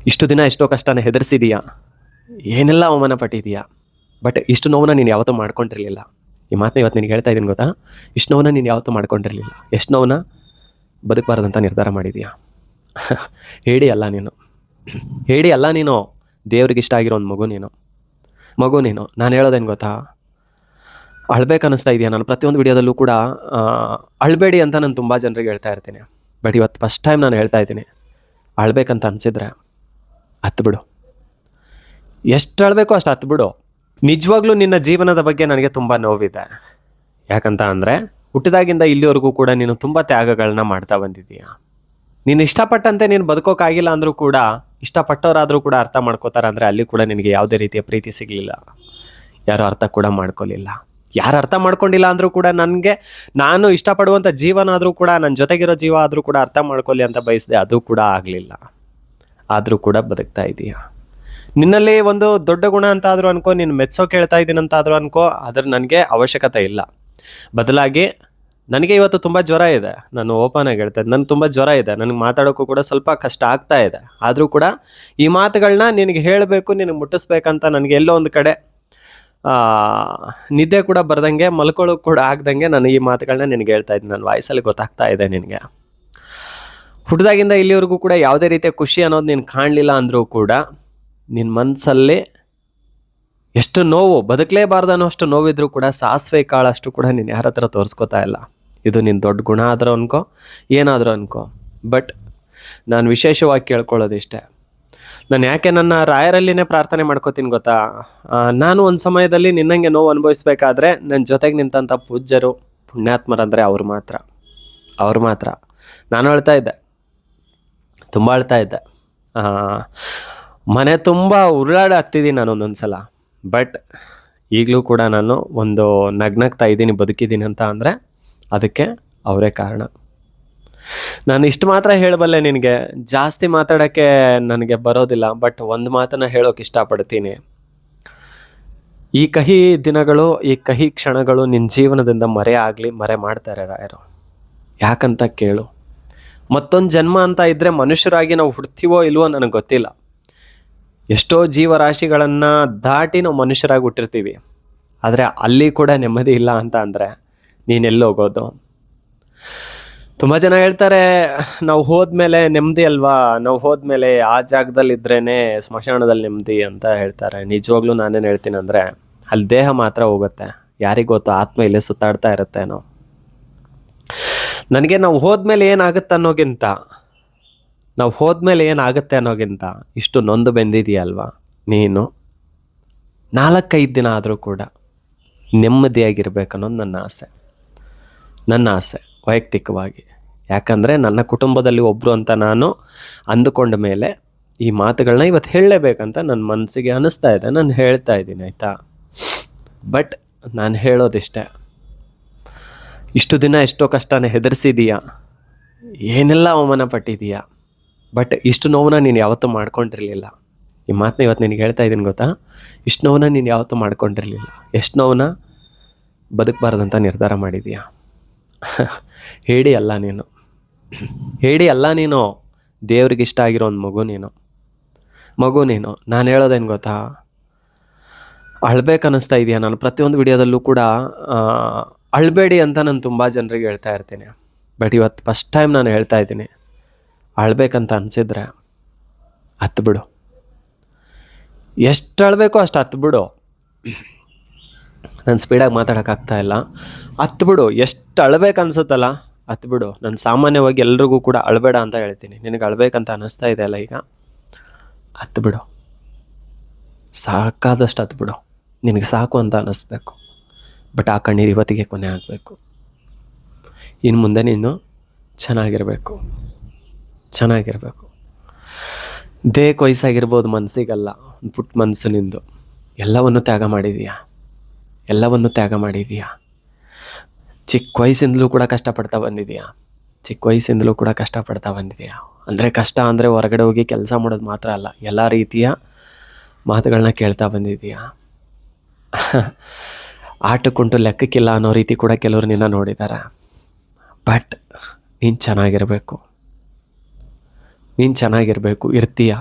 ಇಷ್ಟು ದಿನ ಎಷ್ಟೋ ಕಷ್ಟನ ಹೆದರ್ಸಿದೀಯಾ, ಏನೆಲ್ಲ ಅವಮಾನ ಪಟ್ಟಿದೀಯಾ, ಬಟ್ ಇಷ್ಟು ನೋವನ್ನ ನೀನು ಯಾವತ್ತೂ ಮಾಡ್ಕೊಂಡಿರಲಿಲ್ಲ. ಈ ಮಾತನ್ನ ಇವತ್ತು ನಿನಗೆ ಹೇಳ್ತಾ ಇದ್ದೀನಿ ಗೊತ್ತಾ. ಇಷ್ಟು ನೋವನ್ನ ನೀನು ಯಾವತ್ತೂ ಮಾಡ್ಕೊಂಡಿರಲಿಲ್ಲ. ಎಷ್ಟು ನೋವನ್ನ ಬದುಕಬಾರ್ದಂತ ನಿರ್ಧಾರ ಮಾಡಿದೀಯಾ. ಹೇಳಿ ಅಲ್ಲ ನೀನು, ಹೇಳಿ ಅಲ್ಲ ನೀನು, ದೇವ್ರಿಗೆ ಇಷ್ಟ ಆಗಿರೋ ಒಂದು ಮಗು ನೀನು. ನಾನು ಹೇಳೋದೇನು ಗೊತ್ತಾ, ಅಳ್ಬೇಕು ಅನ್ನಿಸ್ತಾ ಇದೆಯಾ. ನಾನು ಪ್ರತಿಯೊಂದು ವಿಡಿಯೋದಲ್ಲೂ ಕೂಡ ಅಳಬೇಡಿ ಅಂತ ನಾನು ತುಂಬ ಜನರಿಗೆ ಹೇಳ್ತಾ ಇರ್ತೀನಿ. ಬಟ್ ಇವತ್ತು ಫಸ್ಟ್ ಟೈಮ್ ನಾನು ಹೇಳ್ತಾ ಇದ್ದೀನಿ, ಅಳ್ಬೇಕಂತ ಅನಿಸಿದ್ರೆ ಹತ್ಬಿಡು. ಎಷ್ಟು ಅಳಬೇಕೋ ಅಷ್ಟು ಹತ್ಬಿಡು. ನಿಜವಾಗ್ಲೂ ನಿನ್ನ ಜೀವನದ ಬಗ್ಗೆ ನನಗೆ ತುಂಬ ನೋವಿದೆ. ಯಾಕಂತ ಅಂದರೆ ಹುಟ್ಟಿದಾಗಿಂದ ಇಲ್ಲಿವರೆಗೂ ಕೂಡ ನೀನು ತುಂಬ ತ್ಯಾಗಗಳನ್ನ ಮಾಡ್ತಾ ಬಂದಿದ್ದೀಯ. ನೀನು ಇಷ್ಟಪಟ್ಟಂತೆ ನೀನು ಬದುಕೋಕ್ಕಾಗಿಲ್ಲ ಅಂದರೂ ಕೂಡ, ಇಷ್ಟಪಟ್ಟವರಾದರೂ ಕೂಡ ಅರ್ಥ ಮಾಡ್ಕೋತಾರೆ ಅಂದರೆ ಅಲ್ಲಿ ಕೂಡ ನಿನಗೆ ಯಾವುದೇ ರೀತಿಯ ಪ್ರೀತಿ ಸಿಗಲಿಲ್ಲ. ಯಾರು ಅರ್ಥ ಕೂಡ ಮಾಡ್ಕೊಳ್ಳಿಲ್ಲ. ಯಾರು ಅರ್ಥ ಮಾಡ್ಕೊಂಡಿಲ್ಲ ಅಂದರೂ ಕೂಡ ನಾನು ಇಷ್ಟಪಡುವಂಥ ಜೀವನ ಆದರೂ ಕೂಡ, ನನ್ನ ಜೊತೆಗಿರೋ ಜೀವ ಆದರೂ ಕೂಡ ಅರ್ಥ ಮಾಡ್ಕೊಳ್ಳಿ ಅಂತ ಬಯಸಿದೆ. ಅದು ಕೂಡ ಆಗಲಿಲ್ಲ. ಆದರೂ ಕೂಡ ಬದುಕ್ತಾ ಇದೀಯ. ನಿನ್ನಲ್ಲಿ ಒಂದು ದೊಡ್ಡ ಗುಣ ಅಂತ ಆದರೂ ಅನ್ಕೋ, ನೀನು ಮೆಚ್ಚೋಕೆ ಹೇಳ್ತಾ ಇದ್ದೀನಿ ಅಂತ ಆದರೂ ಅನ್ಕೋ, ಅದ್ರ ನನಗೆ ಅವಶ್ಯಕತೆ ಇಲ್ಲ. ಬದಲಾಗಿ ನನಗೆ ಇವತ್ತು ತುಂಬ ಜ್ವರ ಇದೆ. ನಾನು ಓಪನ್ ಆಗಿ ಹೇಳ್ತಾ ಇದ್ದೆ, ನನಗೆ ತುಂಬ ಜ್ವರ ಇದೆ. ನನಗೆ ಮಾತಾಡೋಕ್ಕೂ ಕೂಡ ಸ್ವಲ್ಪ ಕಷ್ಟ ಆಗ್ತಾ ಇದೆ. ಆದರೂ ಕೂಡ ಈ ಮಾತುಗಳನ್ನ ನಿನಗೆ ಹೇಳಬೇಕು, ನಿನಗೆ ಮುಟ್ಟಿಸ್ಬೇಕಂತ ನನಗೆ ಎಲ್ಲೋ ಒಂದು ಕಡೆ ನಿದ್ದೆ ಕೂಡ ಬರ್ದಂಗೆ, ಮಲ್ಕೊಳ್ಳೋಕೆ ಕೂಡ ಆಗ್ದಂಗೆ ನಾನು ಈ ಮಾತುಗಳನ್ನ ನಿನಗೆ ಹೇಳ್ತಾ ಇದ್ದೀನಿ. ನನ್ನ ವಾಯ್ಸಲ್ಲಿ ಗೊತ್ತಾಗ್ತಾ ಇದೆ ನಿನಗೆ. ಹುಟ್ಟಿದಾಗಿಂದ ಇಲ್ಲಿವರೆಗೂ ಕೂಡ ಯಾವುದೇ ರೀತಿಯ ಖುಷಿ ಅನ್ನೋದು ನೀನು ಕಾಣಲಿಲ್ಲ ಅಂದರೂ ಕೂಡ, ನಿನ್ನ ಮನಸ್ಸಲ್ಲಿ ಎಷ್ಟು ನೋವು, ಬದುಕಲೇಬಾರ್ದು ಅನ್ನೋ ಅಷ್ಟು ನೋವಿದ್ರೂ ಕೂಡ ಸಾಸಿವೆ ಕಾಳಷ್ಟು ಕೂಡ ನೀನು ಯಾರ ಹತ್ರ ತೋರಿಸ್ಕೋತಾ ಇಲ್ಲ. ಇದು ನಿನ್ನ ದೊಡ್ಡ ಗುಣ ಆದರೂ ಅನ್ಕೋ, ಏನಾದರೂ ಅನ್ಕೋ. ಬಟ್ ನಾನು ವಿಶೇಷವಾಗಿ ಕೇಳ್ಕೊಳ್ಳೋದಿಷ್ಟೇ, ನಾನು ಯಾಕೆ ನನ್ನ ರಾಯರಲ್ಲಿನೇ ಪ್ರಾರ್ಥನೆ ಮಾಡ್ಕೋತೀನಿ ಗೊತ್ತಾ. ನಾನು ಒಂದು ಸಮಯದಲ್ಲಿ ನಿನ್ನಂಗೆ ನೋವು ಅನುಭವಿಸ್ಬೇಕಾದ್ರೆ ನನ್ನ ಜೊತೆಗೆ ನಿಂತಂಥ ಪೂಜ್ಯರು, ಪುಣ್ಯಾತ್ಮರಂದರೆ ಅವ್ರು ಮಾತ್ರ. ನಾನು ಅಳ್ತಾ ಇದ್ದೆ, ತುಂಬ ಅಳ್ತಾ ಇದ್ದೆ. ಮನೆ ತುಂಬ ಹತ್ತಿದ್ದೀನಿ ನಾನು ಒಂದೊಂದು ಸಲ. ಬಟ್ ಈಗಲೂ ಕೂಡ ನಾನು ಒಂದು ನಗ್ನಗ್ತಾ ಇದ್ದೀನಿ, ಬದುಕಿದ್ದೀನಿ ಅಂತ ಅಂದರೆ ಅದಕ್ಕೆ ಅವರೇ ಕಾರಣ. ನಾನು ಇಷ್ಟು ಮಾತ್ರ ಹೇಳಬಲ್ಲೆ ನಿನಗೆ, ಜಾಸ್ತಿ ಮಾತಾಡೋಕ್ಕೆ ನನಗೆ ಬರೋದಿಲ್ಲ. ಬಟ್ ಒಂದು ಮಾತನ್ನು ಹೇಳೋಕೆ ಇಷ್ಟಪಡ್ತೀನಿ. ಈ ಕಹಿ ದಿನಗಳು, ಈ ಕಹಿ ಕ್ಷಣಗಳು ನಿನ್ನ ಜೀವನದಿಂದ ಮರೆ ಮಾಡ್ತಾರೆ ರಾಯರು. ಯಾಕಂತ ಕೇಳು. ಮತ್ತೊಂದು ಜನ್ಮ ಅಂತ ಇದ್ದರೆ ಮನುಷ್ಯರಾಗಿ ನಾವು ಹುಡ್ತೀವೋ ಇಲ್ವೋ ನನಗೆ ಗೊತ್ತಿಲ್ಲ. ಎಷ್ಟೋ ಜೀವರಾಶಿಗಳನ್ನು ದಾಟಿ ನಾವು ಮನುಷ್ಯರಾಗಿ ಹುಟ್ಟಿರ್ತೀವಿ. ಆದರೆ ಅಲ್ಲಿ ಕೂಡ ನೆಮ್ಮದಿ ಇಲ್ಲ ಅಂತ ಅಂದರೆ ನೀನೆಲ್ಲೋಗೋದು. ತುಂಬ ಜನ ಹೇಳ್ತಾರೆ, ನಾವು ಹೋದ್ಮೇಲೆ ನೆಮ್ಮದಿ ಅಲ್ವಾ, ನಾವು ಹೋದ್ಮೇಲೆ ಆ ಜಾಗದಲ್ಲಿ ಇದ್ರೇ ಸ್ಮಶಾನದಲ್ಲಿ ನೆಮ್ಮದಿ ಅಂತ ಹೇಳ್ತಾರೆ. ನಿಜವಾಗ್ಲೂ ನಾನೇನು ಹೇಳ್ತೀನಿ ಅಂದರೆ, ಅಲ್ಲಿ ದೇಹ ಮಾತ್ರ ಹೋಗುತ್ತೆ, ಯಾರಿಗೊತ್ತು ಆತ್ಮ ಇಲ್ಲೇ ಸುತ್ತಾಡ್ತಾ ಇರುತ್ತೆ. ನನಗೆ ನಾವು ಹೋದ್ಮೇಲೆ ಏನಾಗುತ್ತೆ ಅನ್ನೋಗಿಂತ ಇಷ್ಟು ನೊಂದು ಬೆಂದಿದೆಯಲ್ವಾ ನೀನು, 4-5 ದಿನ ಆದರೂ ಕೂಡ ನೆಮ್ಮದಿಯಾಗಿರ್ಬೇಕನ್ನೋದು ನನ್ನ ಆಸೆ ವೈಯಕ್ತಿಕವಾಗಿ. ಯಾಕಂದರೆ ನನ್ನ ಕುಟುಂಬದಲ್ಲಿ ಒಬ್ಬರು ಅಂತ ನಾನು ಅಂದುಕೊಂಡ ಮೇಲೆ ಈ ಮಾತುಗಳನ್ನ ಇವತ್ತು ಹೇಳಲೇಬೇಕಂತ ನನ್ನ ಮನಸ್ಸಿಗೆ ಅನ್ನಿಸ್ತಾ ಇದೆ. ನಾನು ಹೇಳ್ತಾ ಇದ್ದೀನಿ, ಆಯಿತಾ. ಬಟ್ ನಾನು ಹೇಳೋದಿಷ್ಟೇ, ಇಷ್ಟು ದಿನ ಎಷ್ಟೋ ಕಷ್ಟನ ಹೆದರ್ಸಿದೀಯಾ, ಏನೆಲ್ಲ ಅವಮಾನ ಪಟ್ಟಿದೀಯಾ, ಬಟ್ ಇಷ್ಟು ನೋವನ್ನ ನೀನು ಯಾವತ್ತೂ ಮಾಡ್ಕೊಂಡಿರಲಿಲ್ಲ. ಈ ಮಾತನ್ನ ಇವತ್ತು ನಿನಗೆ ಹೇಳ್ತಾ ಇದ್ದೀನಿ ಗೊತ್ತಾ. ಇಷ್ಟು ನೋವನ್ನ ನೀನು ಯಾವತ್ತೂ ಮಾಡ್ಕೊಂಡಿರಲಿಲ್ಲ. ಎಷ್ಟು ನೋವನ್ನ ಬದುಕಬಾರ್ದಂತ ನಿರ್ಧಾರ ಮಾಡಿದೀಯಾ. ಹೇಳಿ ಅಲ್ಲ ನೀನು, ದೇವ್ರಿಗೆ ಇಷ್ಟ ಆಗಿರೋ ಒಂದು ಮಗು ನೀನು. ನಾನು ಹೇಳೋದೇನು ಗೊತ್ತಾ, ಅಳ್ಬೇಕು ಅನ್ನಿಸ್ತಾ ಇದೆಯಾ. ನಾನು ಪ್ರತಿಯೊಂದು ವಿಡಿಯೋದಲ್ಲೂ ಕೂಡ ಅಳಬೇಡಿ ಅಂತ ನಾನು ತುಂಬ ಜನರಿಗೆ ಹೇಳ್ತಾ ಇರ್ತೀನಿ. ಬಟ್ ಇವತ್ತು ಫಸ್ಟ್ ಟೈಮ್ ನಾನು ಹೇಳ್ತಾ ಇದ್ದೀನಿ, ಅಳ್ಬೇಕಂತ ಅನಿಸಿದ್ರೆ ಹತ್ಬಿಡು. ಎಷ್ಟು ಅಳಬೇಕೋ ಅಷ್ಟು ಹತ್ಬಿಡು. ನಾನು ಸ್ಪೀಡಾಗಿ ಮಾತಾಡೋಕ್ಕಾಗ್ತಾ ಇಲ್ಲ. ಹತ್ಬಿಡು. ಎಷ್ಟು ಅಳ್ಬೇಕು ಅನ್ಸುತ್ತಲ್ಲ ಹತ್ಬಿಡು. ನಾನು ಸಾಮಾನ್ಯವಾಗಿ ಎಲ್ರಿಗೂ ಕೂಡ ಅಳಬೇಡ ಅಂತ ಹೇಳ್ತೀನಿ. ನಿನಗೆ ಅಳ್ಬೇಕಂತ ಅನ್ನಿಸ್ತಾ ಇದೆ ಅಲ್ಲ ಈಗ, ಹತ್ಬಿಡು. ಸಾಕಾದಷ್ಟು ಹತ್ಬಿಡು. ನಿನಗೆ ಸಾಕು ಅಂತ ಅನ್ನಿಸ್ಬೇಕು. ಬಟ್ ಆ ಕಣ್ಣೀರು ಇವತ್ತಿಗೆ ಕೊನೆ ಆಗಬೇಕು. ಇನ್ನು ಮುಂದೆ ನೀನು ಚೆನ್ನಾಗಿರಬೇಕು. ದೇಹಕ್ಕೆ ವಯಸ್ಸಾಗಿರ್ಬೋದು, ಮನಸ್ಸಿಗಲ್ಲ. ಒಂದು ಪುಟ್ಟ ಮನಸ್ಸು ನಿಂದು. ಎಲ್ಲವನ್ನು ತ್ಯಾಗ ಮಾಡಿದೀಯಾ. ಚಿಕ್ಕ ವಯಸ್ಸಿಂದಲೂ ಕೂಡ ಕಷ್ಟಪಡ್ತಾ ಬಂದಿದೀಯಾ. ಅಂದರೆ ಕಷ್ಟ ಅಂದರೆ ಹೊರಗಡೆ ಹೋಗಿ ಕೆಲಸ ಮಾಡೋದು ಮಾತ್ರ ಅಲ್ಲ, ಎಲ್ಲ ರೀತಿಯ ಮಾತುಗಳನ್ನ ಕೇಳ್ತಾ ಬಂದಿದೀಯಾ. ಆಟಕ್ಕುಂಟು ಲೆಕ್ಕಕ್ಕಿಲ್ಲ ಅನ್ನೋ ರೀತಿ ಕೂಡ ಕೆಲವರು ನಿನ್ನ ನೋಡಿದ್ದಾರೆ. ಬಟ್ ನೀನು ಚೆನ್ನಾಗಿರಬೇಕು, ಇರ್ತೀಯ.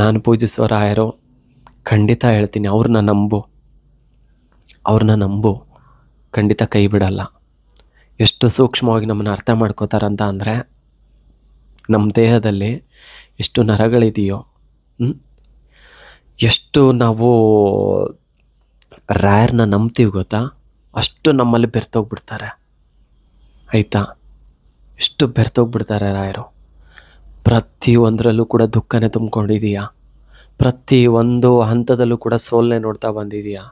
ನಾನು ಪೂಜಿಸೋ ರಾಯರು ಖಂಡಿತ ಹೇಳ್ತೀನಿ, ಅವ್ರನ್ನ ನಂಬು, ಖಂಡಿತ ಕೈ ಬಿಡಲ್ಲ. ಎಷ್ಟು ಸೂಕ್ಷ್ಮವಾಗಿ ನಮ್ಮನ್ನು ಅರ್ಥ ಮಾಡ್ಕೋತಾರಂತ ಅಂದರೆ, ನಮ್ಮ ದೇಹದಲ್ಲಿ ಎಷ್ಟು ನರಗಳಿದೆಯೋ, ಎಷ್ಟು ನಾವು ರಾಯರ್ನ ನಂಬ್ತೀವಿ ಗೊತ್ತಾ, ಅಷ್ಟು ನಮ್ಮಲ್ಲಿ ಬೆರ್ತೋಗ್ಬಿಡ್ತಾರೆ. ಆಯಿತಾ? ಎಷ್ಟು ಬೆರ್ತೋಗ್ಬಿಡ್ತಾರೆ ರಾಯರು. ಪ್ರತಿಯೊಂದರಲ್ಲೂ ಕೂಡ ದುಃಖನೇ ತುಂಬ್ಕೊಂಡಿದೀಯಾ? ಪ್ರತಿಯೊಂದು ಹಂತದಲ್ಲೂ ಕೂಡ ಸೋಲನೆ ನೋಡ್ತಾ ಬಂದಿದೀಯಾ?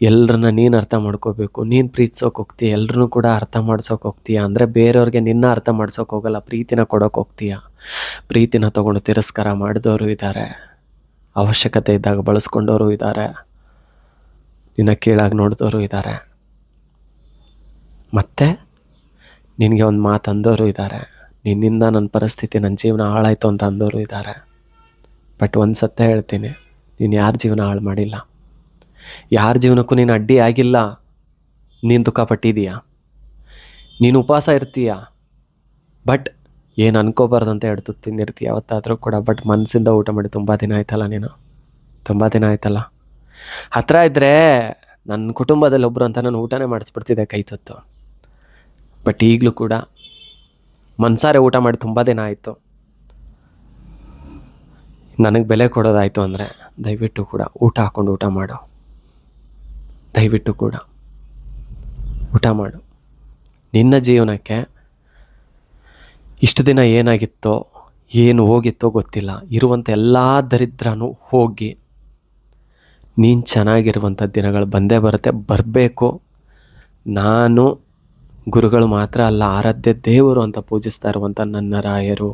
ಎಲ್ಲರನ್ನ ನೀನು ಅರ್ಥ ಮಾಡ್ಕೋಬೇಕು, ನೀನು ಪ್ರೀತಿಸೋಕೆ ಹೋಗ್ತೀಯ, ಎಲ್ಲರನ್ನೂ ಕೂಡ ಅರ್ಥ ಮಾಡ್ಸೋಕೆ ಹೋಗ್ತೀಯ ಅಂದರೆ ಬೇರೆಯವ್ರಿಗೆ ನಿನ್ನ ಅರ್ಥ ಮಾಡ್ಸೋಕೆ ಹೋಗಲ್ಲ, ಪ್ರೀತಿನ ಕೊಡೋಕೆ ಹೋಗ್ತೀಯ. ಪ್ರೀತಿನ ತೊಗೊಂಡು ತಿರಸ್ಕಾರ ಮಾಡಿದವರು ಇದ್ದಾರೆ, ಅವಶ್ಯಕತೆ ಇದ್ದಾಗ ಬಳಸ್ಕೊಂಡವರು ಇದ್ದಾರೆ, ನಿನ್ನ ಕೀಳಾಗಿ ನೋಡಿದವರು ಇದ್ದಾರೆ, ಮತ್ತು ನಿನಗೆ ಒಂದು ಮಾತು ಅಂದವರು ಇದ್ದಾರೆ, ನಿನ್ನಿಂದ ನನ್ನ ಪರಿಸ್ಥಿತಿ, ನನ್ನ ಜೀವನ ಹಾಳಾಯಿತು ಅಂತ ಅಂದವರು ಇದ್ದಾರೆ. ಬಟ್ ಒಂದು ಸತ್ಯ ಹೇಳ್ತೀನಿ, ನೀನು ಯಾರ ಜೀವನ ಹಾಳು ಮಾಡಿಲ್ಲ, ಯಾರ ಜೀವನಕ್ಕೂ ನೀನು ಅಡ್ಡಿ ಆಗಿಲ್ಲ. ನೀನು ದುಃಖ ಪಟ್ಟಿದೀಯಾ, ನೀನು ಉಪವಾಸ ಇರ್ತೀಯ, ಬಟ್ ಏನು ಅನ್ಕೋಬಾರ್ದಂತ ಎಡ್ತು ತಿಂದಿರ್ತೀಯ ಯಾವತ್ತಾದರೂ ಕೂಡ. ಬಟ್ ಮನಸ್ಸಿಂದ ಊಟ ಮಾಡಿ ತುಂಬ ದಿನ ಆಯ್ತಲ್ಲ. ಹತ್ತಿರ ಇದ್ದರೆ ನನ್ನ ಕುಟುಂಬದಲ್ಲಿ ಒಬ್ಬರು ಅಂತ ನಾನು ಊಟನೇ ಮಾಡಿಸ್ಬಿಡ್ತಿದ್ದೆ ಕೈ ತುತ್ತು. ಬಟ್ ಈಗಲೂ ಕೂಡ ಮನ್ಸಾರೆ ಊಟ ಮಾಡಿ ತುಂಬ ದಿನ ಆಯಿತು. ನನಗೆ ಬೆಲೆ ಕೊಡೋದಾಯಿತು ಅಂದರೆ ದಯವಿಟ್ಟು ಕೂಡ ಊಟ ಹಾಕ್ಕೊಂಡು ಊಟ ಮಾಡು, ದಯವಿಟ್ಟು ಕೂಡ ಊಟ ಮಾಡು. ನಿನ್ನ ಜೀವನಕ್ಕೆ ಇಷ್ಟು ದಿನ ಏನಾಗಿತ್ತೋ, ಏನು ಹೋಗಿತ್ತೋ ಗೊತ್ತಿಲ್ಲ. ಇರುವಂಥ ಎಲ್ಲ ದರಿದ್ರನೂ ಹೋಗಿ ನೀನು ಚೆನ್ನಾಗಿರುವಂಥ ದಿನಗಳು ಬಂದೇ ಬರಬೇಕು. ನಾನು ಗುರುಗಳು ಮಾತ್ರ ಅಲ್ಲ, ಆರಾಧ್ಯ ದೇವರು ಅಂತ ಪೂಜಿಸ್ತಾ ಇರುವಂಥ ನನ್ನ ರಾಯರು,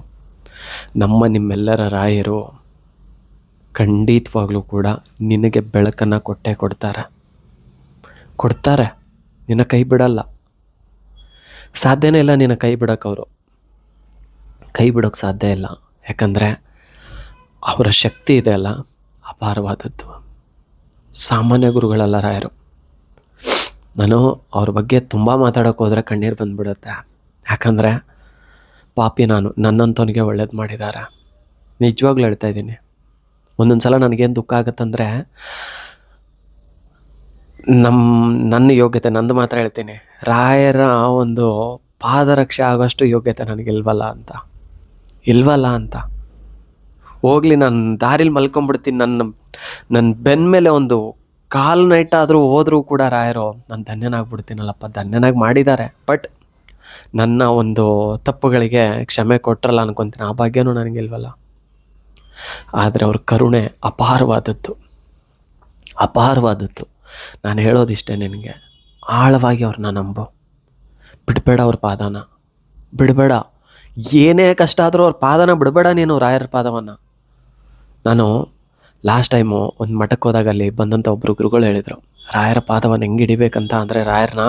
ನಿಮ್ಮೆಲ್ಲರ ರಾಯರು ಖಂಡಿತವಾಗ್ಲೂ ಕೂಡ ನಿನಗೆ ಬೆಳಕನ್ನು ಕೊಡ್ತಾರೆ. ನಿನ್ನ ಕೈ ಬಿಡಲ್ಲ, ಸಾಧ್ಯನೇ ಇಲ್ಲ ನಿನ್ನ ಕೈ ಬಿಡೋಕ್ಕೆ ಸಾಧ್ಯ ಇಲ್ಲ. ಯಾಕಂದರೆ ಅವರ ಶಕ್ತಿ ಇದೆ ಅಲ್ಲ, ಅಪಾರವಾದದ್ದು. ಸಾಮಾನ್ಯ ಗುರುಗಳಲ್ಲ ರಾಯರು. ನಾನು ಅವ್ರ ಬಗ್ಗೆ ತುಂಬ ಮಾತಾಡೋಕೆ ಹೋದರೆ ಕಣ್ಣೀರು ಬಂದುಬಿಡುತ್ತೆ. ಯಾಕಂದರೆ ಪಾಪಿ ನಾನು, ನನ್ನಂಥವನಿಗೆ ಒಳ್ಳೇದು ಮಾಡಿದ್ದಾರೆ. ನಿಜವಾಗ್ಲೂ ಹೇಳ್ತಾ ಇದ್ದೀನಿ. ಒಂದೊಂದು ಸಲ ನನಗೇನು ದುಃಖ ಆಗುತ್ತಂದರೆ, ನನ್ನ ಯೋಗ್ಯತೆ, ನಂದು ಮಾತ್ರ ಹೇಳ್ತೀನಿ, ರಾಯರ ಒಂದು ಪಾದರಕ್ಷೆ ಆಗೋಷ್ಟು ಯೋಗ್ಯತೆ ನನಗಿಲ್ವಲ್ಲ ಅಂತ. ಹೋಗ್ಲಿ, ನಾನು ದಾರಿಲಿ ಮಲ್ಕೊಂಡ್ಬಿಡ್ತೀನಿ, ನನ್ನ ಬೆನ್ನ ಮೇಲೆ ಒಂದು ಕಾಲು ನೈಟಾದರೂ ಹೋದರೂ ಕೂಡ ರಾಯರು ನಾನು ಧನ್ಯನಾಗ್ಬಿಡ್ತೀನಲ್ಲಪ್ಪ, ಧನ್ಯನಾಗಿ ಮಾಡಿದ್ದಾರೆ. ಬಟ್ ನನ್ನ ಒಂದು ತಪ್ಪುಗಳಿಗೆ ಕ್ಷಮೆ ಕೊಟ್ಟರಲ್ಲ ಅನ್ಕೊತೀನಿ, ಆ ಭಾಗ್ಯನೂ ನನಗಿಲ್ವಲ್ಲ. ಆದರೆ ಅವ್ರ ಕರುಣೆ ಅಪಾರವಾದದ್ದು. ನಾನು ಹೇಳೋದಿಷ್ಟೇ ನಿನಗೆ, ಆಳವಾಗಿ ಅವ್ರನ್ನ ನಂಬು, ಬಿಡಬೇಡ, ಅವ್ರ ಪಾದನ ಬಿಡಬೇಡ. ಏನೇ ಕಷ್ಟ ಆದರೂ ಅವ್ರ ಪಾದನ ಬಿಡಬೇಡ ನೀನು, ರಾಯರ ಪಾದವನ್ನು. ನಾನು ಲಾಸ್ಟ್ ಟೈಮು ಒಂದು ಮಠಕ್ಕೆ ಹೋದಾಗ ಅಲ್ಲಿ ಬಂದಂಥ ಒಬ್ಬರು ಗುರುಗಳು ಹೇಳಿದರು, ರಾಯರ ಪಾದವನ್ನು ಹೆಂಗೆ ಹಿಡಿಬೇಕಂತ ಅಂದರೆ, ರಾಯರನ್ನ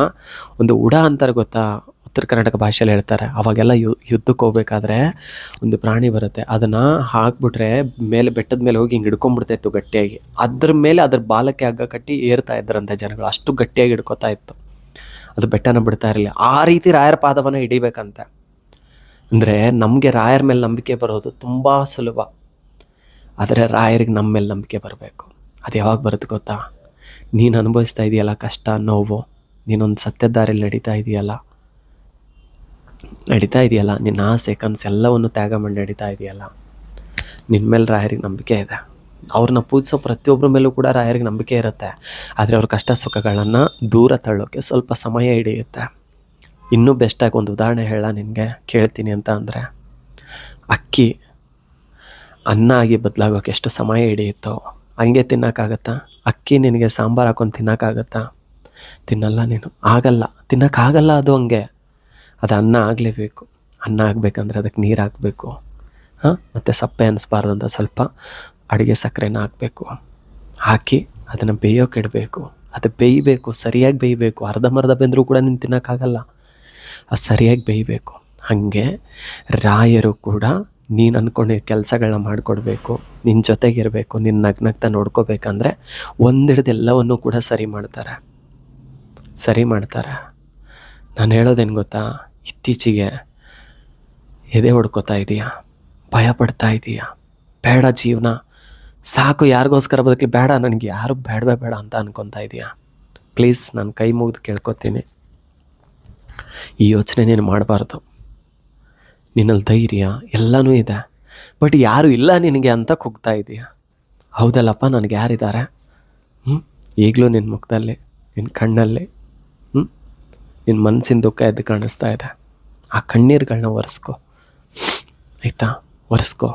ಒಂದು ಉಡ ಅಂತಾರೆ ಗೊತ್ತಾ, ಉತ್ತರ ಕರ್ನಾಟಕ ಭಾಷೆಯಲ್ಲಿ ಹೇಳ್ತಾರೆ. ಅವಾಗೆಲ್ಲ ಯುದ್ಧಕ್ಕೆ ಹೋಗ್ಬೇಕಾದ್ರೆ ಒಂದು ಪ್ರಾಣಿ ಬರುತ್ತೆ, ಅದನ್ನು ಹಾಕ್ಬಿಟ್ರೆ ಮೇಲೆ ಬೆಟ್ಟದ ಮೇಲೆ ಹೋಗಿ ಹಿಂಗೆ ಹಿಡ್ಕೊಂಡ್ಬಿಡ್ತಾಯಿತ್ತು ಗಟ್ಟಿಯಾಗಿ. ಅದ್ರ ಮೇಲೆ ಅದ್ರ ಬಾಲಕ್ಕೆ ಹಗ್ಗ ಕಟ್ಟಿ ಏರ್ತಾ ಇದ್ರಂತೆ ಜನಗಳು, ಅಷ್ಟು ಗಟ್ಟಿಯಾಗಿ ಹಿಡ್ಕೊತಾ ಇತ್ತು. ಅದು ಬೆಟ್ಟನ ಬಿಡ್ತಾ ಇರಲಿಲ್ಲ. ಆ ರೀತಿ ರಾಯರ ಪಾದವನ್ನು ಹಿಡಿಬೇಕಂತೆ. ಅಂದರೆ ನಮಗೆ ರಾಯರ ಮೇಲೆ ನಂಬಿಕೆ ಬರೋದು ತುಂಬ ಸುಲಭ, ಆದರೆ ರಾಯರಿಗೆ ನಮ್ಮ ಮೇಲೆ ನಂಬಿಕೆ ಬರಬೇಕು. ಅದು ಯಾವಾಗ ಬರುತ್ತೆ ಗೊತ್ತಾ? ನೀನು ಅನುಭವಿಸ್ತಾ ಇದೆಯಲ್ಲ ಕಷ್ಟ, ನೋವು, ನೀನೊಂದು ಸತ್ಯದ ದಾರಿಯಲ್ಲಿ ನಡೀತಾ ಇದೆಯಲ್ಲ, ನಿನ್ನ ಆಸೆ ಕನಸು ಎಲ್ಲವನ್ನು ತ್ಯಾಗ ಮಾಡಿ ನಡೀತಾ ಇದೆಯಲ್ಲ, ನಿನ್ನ ಮೇಲೆ ರಾಯರಿಗೆ ನಂಬಿಕೆ ಇದೆ. ಅವ್ರನ್ನ ಪೂಜಿಸೋ ಪ್ರತಿಯೊಬ್ಬರ ಮೇಲೂ ಕೂಡ ರಾಯರಿಗೆ ನಂಬಿಕೆ ಇರುತ್ತೆ. ಆದರೆ ಅವ್ರ ಕಷ್ಟ ಸುಖಗಳನ್ನು ದೂರ ತಳ್ಳೋಕ್ಕೆ ಸ್ವಲ್ಪ ಸಮಯ ಹಿಡಿಯುತ್ತೆ. ಇನ್ನೂ ಬೆಸ್ಟಾಗಿ ಒಂದು ಉದಾಹರಣೆ ಹೇಳ ನಿನಗೆ, ಕೇಳ್ತೀನಿ ಅಂತ ಅಂದರೆ, ಅಕ್ಕಿ ಅನ್ನ ಆಗಿ ಬದಲಾಗೋಕೆ ಎಷ್ಟು ಸಮಯ ಹಿಡಿಯುತ್ತೋ ಹಂಗೆ ತಿನ್ನೋಕ್ಕಾಗತ್ತಾ? ಅಕ್ಕಿ ನಿನಗೆ ಸಾಂಬಾರು ಹಾಕೊಂಡು ತಿನ್ನೋಕ್ಕಾಗತ್ತಾ? ತಿನ್ನಲ್ಲ ನೀನು, ತಿನ್ನೋಕ್ಕಾಗಲ್ಲ. ಅದು ಹಂಗೆ, ಅದು ಅನ್ನ ಆಗಲೇಬೇಕು. ಅನ್ನ ಆಗಬೇಕಂದ್ರೆ ಅದಕ್ಕೆ ನೀರು ಹಾಕಬೇಕು, ಮತ್ತು ಸಪ್ಪೆ ಅನ್ನಿಸ್ಬಾರ್ದು ಅಂತ ಸ್ವಲ್ಪ ಅಡುಗೆ ಸಕ್ಕರೆನ ಹಾಕಬೇಕು. ಹಾಕಿ ಅದನ್ನು ಬೇಯೋಕೆ ಇಡಬೇಕು. ಅದು ಬೇಯಬೇಕು, ಸರಿಯಾಗಿ ಬೇಯಬೇಕು. ಅರ್ಧಂಬರ್ಧ ಬೆಂದರೂ ಕೂಡ ನೀನು ತಿನ್ನೋಕ್ಕಾಗಲ್ಲ, ಅದು ಸರಿಯಾಗಿ ಬೇಯಬೇಕು. ಹಾಗೆ ರಾಯರು ಕೂಡ ನೀನು ಅಂದ್ಕೊಂಡಿದ್ದ ಕೆಲಸಗಳನ್ನ ಮಾಡಿಕೊಡ್ಬೇಕು, ನಿನ್ನ ಜೊತೆಗಿರಬೇಕು, ನಿನ್ನ ನಗ್ನಗ್ತಾ ನೋಡ್ಕೋಬೇಕಂದ್ರೆ ಒಂದಿಡ್ದು ಎಲ್ಲವನ್ನೂ ಕೂಡ ಸರಿ ಮಾಡ್ತಾರೆ. ನಾನು ಹೇಳೋದೇನು ಗೊತ್ತಾ, ಇತ್ತೀಚೆಗೆ ಎದೆ ಹೊಡ್ಕೋತಾ ಇದೀಯಾ, ಭಯ ಪಡ್ತಾ ಇದೀಯಾ, ಬೇಡ ಜೀವನ, ಸಾಕು, ಯಾರಿಗೋಸ್ಕರ ಬದುಕಲಿ, ಬೇಡ ನನಗೆ ಯಾರು ಬೇಡವೇ ಬೇಡ ಅಂತ ಅನ್ಕೊತಾ ಇದೆಯಾ? ಪ್ಲೀಸ್ ನಾನು ಕೈ ಮುಗಿದು ಕೇಳ್ಕೊತೀನಿ, ಈ ಯೋಚನೆ ನೀನು ಮಾಡಬಾರ್ದು. ನಿನ್ನಲ್ಲಿ ಧೈರ್ಯ ಎಲ್ಲನೂ ಇದೆ, ಬಟ್ ಯಾರು ಇಲ್ಲ ನಿನಗೆ ಅಂತ ಕೂಗ್ತಾ ಇದೆಯಾ? ಹೌದಲ್ಲಪ್ಪ, ನನಗೆ ಯಾರಿದ್ದಾರೆ? ಈಗಲೂ ನಿನ್ನ ಮುಖದಲ್ಲಿ, ನಿನ್ನ ಕಣ್ಣಲ್ಲಿ ನಿನ್ನ ಮನಸ್ಸಿನ ದುಃಖ ಎದ್ದು ಕಾಣಿಸ್ತಾ ಇದೆ. ಆ ಕಣ್ಣೀರುಗಳನ್ನ ಒರೆಸ್ಕೊ, ಆಯಿತಾ? ಒರೆಸ್ಕೊ,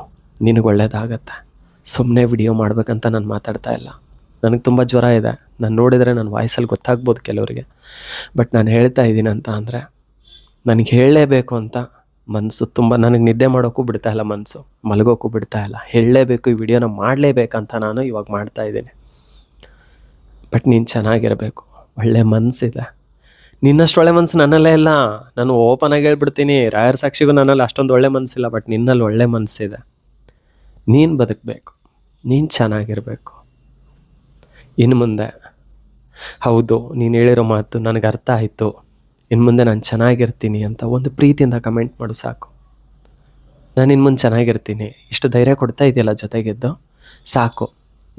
ನಿನಗೆ ಒಳ್ಳೇದಾಗತ್ತೆ. ಸುಮ್ಮನೆ ವಿಡಿಯೋ ಮಾಡ್ಬೇಕಂತ ನಾನು ಮಾತಾಡ್ತಾ ಇಲ್ಲ. ನನಗೆ ತುಂಬ ಜ್ವರ ಇದೆ, ನಾನು ನೋಡಿದರೆ ನನ್ನ ವಾಯ್ಸಲ್ಲಿ ಗೊತ್ತಾಗ್ಬೋದು ಕೆಲವರಿಗೆ. ಬಟ್ ನಾನು ಹೇಳ್ತಾ ಇದ್ದೀನಿ ಅಂತ ಅಂದರೆ ನನಗೆ ಹೇಳಲೇಬೇಕು ಅಂತ ಮನಸ್ಸು ತುಂಬ, ನನಗೆ ನಿದ್ದೆ ಮಾಡೋಕ್ಕೂ ಬಿಡ್ತಾ ಇಲ್ಲ, ಮನಸ್ಸು ಮಲಗೋಕ್ಕೂ ಬಿಡ್ತಾ ಇಲ್ಲ. ಹೇಳಲೇಬೇಕು, ಈ ವಿಡಿಯೋನ ಮಾಡಲೇಬೇಕಂತ ನಾನು ಇವಾಗ ಮಾಡ್ತಾ ಇದ್ದೀನಿ. ಬಟ್ ನೀನು ಚೆನ್ನಾಗಿರಬೇಕು, ಒಳ್ಳೆ ಮನಸ್ಸಿದೆ. ನಿನ್ನಷ್ಟು ಒಳ್ಳೆ ಮನಸ್ಸು ನನ್ನಲ್ಲೇ ಇಲ್ಲ. ನಾನು ಓಪನಾಗಿ ಹೇಳ್ಬಿಡ್ತೀನಿ, ರಾಯರ ಸಾಕ್ಷಿಗೂ ನನ್ನಲ್ಲಿ ಅಷ್ಟೊಂದು ಒಳ್ಳೆ ಮನಸ್ಸಿಲ್ಲ, ಬಟ್ ನಿನ್ನಲ್ಲಿ ಒಳ್ಳೆ ಮನಸ್ಸಿದೆ. ನೀನು ಬದುಕಬೇಕು, ನೀನು ಚೆನ್ನಾಗಿರಬೇಕು. ಇನ್ನು ಮುಂದೆ ಹೌದು, ನೀನು ಹೇಳಿರೋ ಮಾತು ನನಗೆ ಅರ್ಥ ಆಯಿತು, ಇನ್ನು ಮುಂದೆ ನಾನು ಚೆನ್ನಾಗಿರ್ತೀನಿ ಅಂತ ಒಂದು ಪ್ರೀತಿಯಿಂದ ಕಮೆಂಟ್ ಮಾಡು ಸಾಕು. ನಾನು ಇನ್ನು ಮುಂದೆ ಚೆನ್ನಾಗಿರ್ತೀನಿ, ಇಷ್ಟು ಧೈರ್ಯ ಕೊಡ್ತಾ ಇದೆಯಲ್ಲ ಜೊತೆಗಿದ್ದು, ಸಾಕು.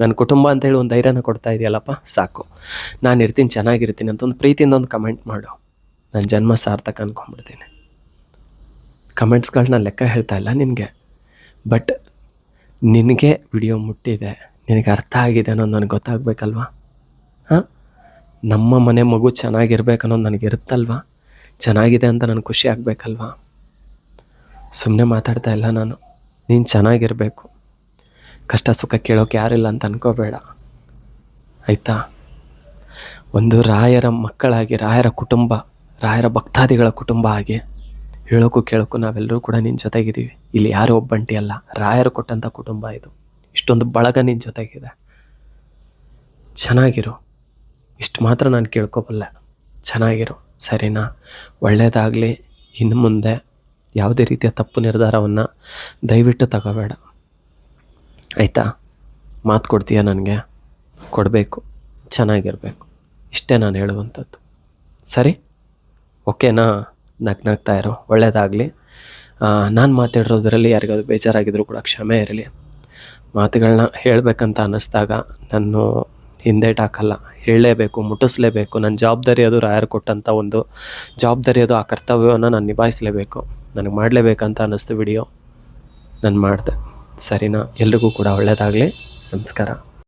ನನ್ನ ಕುಟುಂಬ ಅಂತೇಳಿ ಒಂದು ಧೈರ್ಯನ ಕೊಡ್ತಾ ಇದೆಯಲ್ಲಪ್ಪ, ಸಾಕು. ನಾನು ಇರ್ತೀನಿ, ಚೆನ್ನಾಗಿರ್ತೀನಿ ಅಂತ ಒಂದು ಪ್ರೀತಿಯಿಂದ ಒಂದು ಕಮೆಂಟ್ ಮಾಡು. ನನ್ನ ಜನ್ಮ ಸಾರ್ಥಕ ಅಂದ್ಕೊಂಡ್ಬಿಡ್ತೀನಿ. ಕಮೆಂಟ್ಸ್ಗಳನ್ನ ಲೆಕ್ಕ ಹೇಳ್ತಾ ಇಲ್ಲ ನಿನಗೆ, ಬಟ್ ನಿನಗೆ ವಿಡಿಯೋ ಮುಟ್ಟಿದೆ, ನಿನಗೆ ಅರ್ಥ ಆಗಿದೆ ಅನ್ನೋದು ನನಗೆ ಗೊತ್ತಾಗಬೇಕಲ್ವಾ? ಹಾಂ, ನಮ್ಮ ಮನೆ ಮಗು ಚೆನ್ನಾಗಿರ್ಬೇಕನ್ನೋದು ನನಗೆ ಇರುತ್ತಲ್ವ? ಚೆನ್ನಾಗಿದೆ ಅಂತ ನನಗೆ ಖುಷಿ ಆಗಬೇಕಲ್ವಾ? ಸುಮ್ಮನೆ ಮಾತಾಡ್ತಾ ಇಲ್ಲ ನಾನು. ನೀನು ಚೆನ್ನಾಗಿರಬೇಕು, ಕಷ್ಟ ಸುಖ ಕೇಳೋಕೆ ಯಾರಿಲ್ಲ ಅಂತ ಅನ್ಕೋಬೇಡ, ಆಯಿತಾ? ಒಂದು ರಾಯರ ಮಕ್ಕಳಾಗಿ, ರಾಯರ ಕುಟುಂಬ, ರಾಯರ ಭಕ್ತಾದಿಗಳ ಕುಟುಂಬ ಆಗಿ ಹೇಳೋಕ್ಕೂ ಕೇಳೋಕ್ಕೂ ನಾವೆಲ್ಲರೂ ಕೂಡ ನಿನ್ನ ಜೊತೆಗಿದ್ದೀವಿ. ಇಲ್ಲಿ ಯಾರು ಒಬ್ಬಂಟಿ ಅಲ್ಲ, ರಾಯರು ಕೊಟ್ಟಂಥ ಕುಟುಂಬ ಇದು. ಇಷ್ಟೊಂದು ಬಳಗ ನಿನ್ನ ಜೊತೆಗಿದೆ. ಚೆನ್ನಾಗಿರು, ಇಷ್ಟು ಮಾತ್ರ ನಾನು ಕೇಳ್ಕೊಬಲ್ಲೆ. ಚೆನ್ನಾಗಿರು, ಸರಿನಾ? ಒಳ್ಳೆಯದಾಗಲಿ. ಇನ್ನು ಮುಂದೆ ಯಾವುದೇ ರೀತಿಯ ತಪ್ಪು ನಿರ್ಧಾರವನ್ನು ದಯವಿಟ್ಟು ತಗೋಬೇಡ, ಆಯಿತಾ? ಮಾತು ಕೊಡ್ತೀಯ ನನಗೆ? ಕೊಡಬೇಕು, ಚೆನ್ನಾಗಿರಬೇಕು, ಇಷ್ಟೇ ನಾನು ಹೇಳುವಂಥದ್ದು. ಸರಿ, ಓಕೆನಾ? ನಗ್ನಾಗ್ತಾ ಇರೋ, ಒಳ್ಳೆಯದಾಗಲಿ. ನಾನು ಮಾತಾಡಿರೋದ್ರಲ್ಲಿ ಯಾರಿಗಾದ್ರು ಬೇಜಾರಾಗಿದ್ದರೂ ಕೂಡ ಕ್ಷಮೆ ಇರಲಿ. ಮಾತುಗಳನ್ನ ಹೇಳಬೇಕಂತ ಅನ್ನಿಸ್ದಾಗ ನಾನು ಹಿಂದೇಟು ಹಾಕಲ್ಲ, ಹೇಳಲೇಬೇಕು, ಮುಟ್ಟಿಸ್ಲೇಬೇಕು. ನನ್ನ ಜವಾಬ್ದಾರಿ ಅದು, ರಾಯರು ಕೊಟ್ಟಂಥ ಒಂದು ಜವಾಬ್ದಾರಿ ಅದು. ಆ ಕರ್ತವ್ಯವನ್ನು ನಾನು ನಿಭಾಯಿಸಲೇಬೇಕು. ನನಗೆ ಮಾಡಲೇಬೇಕಂತ ಅನ್ನಿಸ್ತು ವಿಡಿಯೋ, ನಾನು ಮಾಡಿದೆ. ಸರಿನಾ? ಎಲ್ರಿಗೂ ಕೂಡ ಒಳ್ಳೆಯದಾಗಲಿ. ನಮಸ್ಕಾರ.